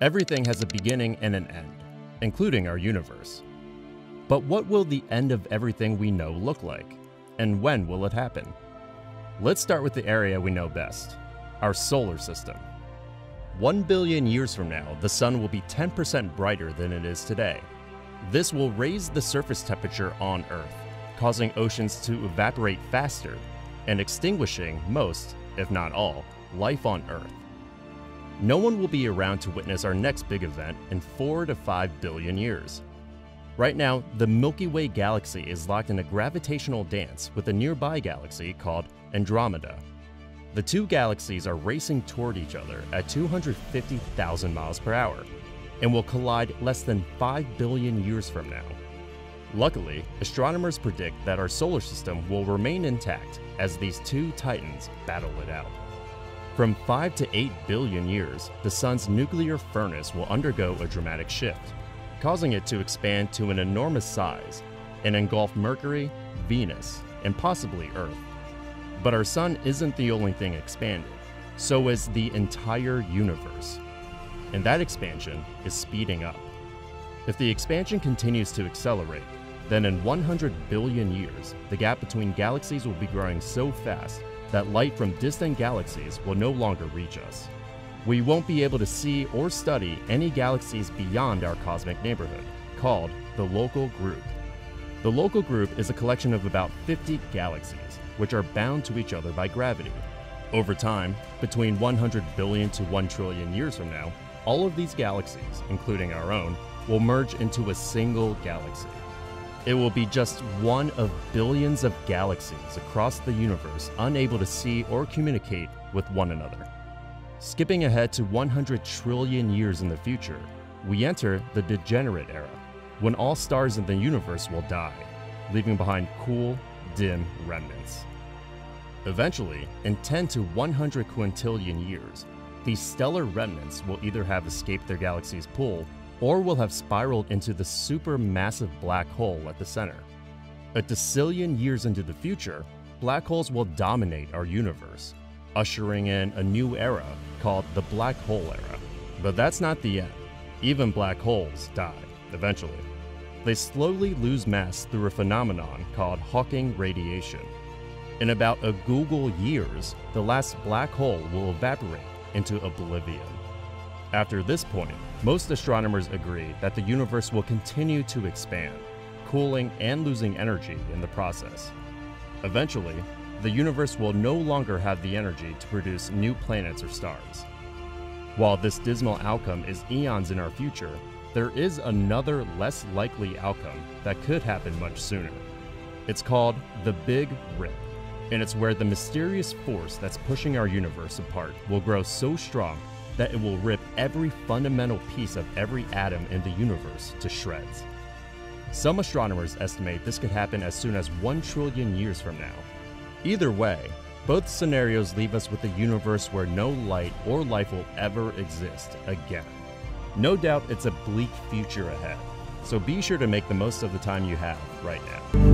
Everything has a beginning and an end, including our universe. But what will the end of everything we know look like? And when will it happen? Let's start with the area we know best, our solar system. 1 billion years from now, the sun will be 10% brighter than it is today. This will raise the surface temperature on Earth, causing oceans to evaporate faster and extinguishing most, if not all, life on Earth. No one will be around to witness our next big event in 4 to 5 billion years. Right now, the Milky Way galaxy is locked in a gravitational dance with a nearby galaxy called Andromeda. The two galaxies are racing toward each other at 250,000 miles per hour and will collide less than 5 billion years from now. Luckily, astronomers predict that our solar system will remain intact as these two titans battle it out. From 5 to 8 billion years, the sun's nuclear furnace will undergo a dramatic shift, causing it to expand to an enormous size and engulf Mercury, Venus, and possibly Earth. But our sun isn't the only thing expanding, so is the entire universe. And that expansion is speeding up. If the expansion continues to accelerate, then in 100 billion years, the gap between galaxies will be growing so fast that light from distant galaxies will no longer reach us. We won't be able to see or study any galaxies beyond our cosmic neighborhood, called the local group. The local group is a collection of about 50 galaxies, which are bound to each other by gravity. Over time, between 100 billion to 1 trillion years from now, all of these galaxies, including our own, will merge into a single galaxy. It will be just one of billions of galaxies across the universe unable to see or communicate with one another. Skipping ahead to 100 trillion years in the future, we enter the degenerate era, when all stars in the universe will die, leaving behind cool, dim remnants. Eventually, in 10 to 100 quintillion years, these stellar remnants will either have escaped their galaxy's pull or will have spiraled into the supermassive black hole at the center. A decillion years into the future, black holes will dominate our universe, ushering in a new era called the black hole era. But that's not the end. Even black holes die, eventually. They slowly lose mass through a phenomenon called Hawking radiation. In about a Google years, the last black hole will evaporate into oblivion. After this point, most astronomers agree that the universe will continue to expand, cooling and losing energy in the process. Eventually, the universe will no longer have the energy to produce new planets or stars. While this dismal outcome is eons in our future, there is another less likely outcome that could happen much sooner. It's called the Big Rip, and it's where the mysterious force that's pushing our universe apart will grow so strong that it will rip every fundamental piece of every atom in the universe to shreds. Some astronomers estimate this could happen as soon as 1 trillion years from now. Either way, both scenarios leave us with a universe where no light or life will ever exist again. No doubt it's a bleak future ahead, so be sure to make the most of the time you have right now.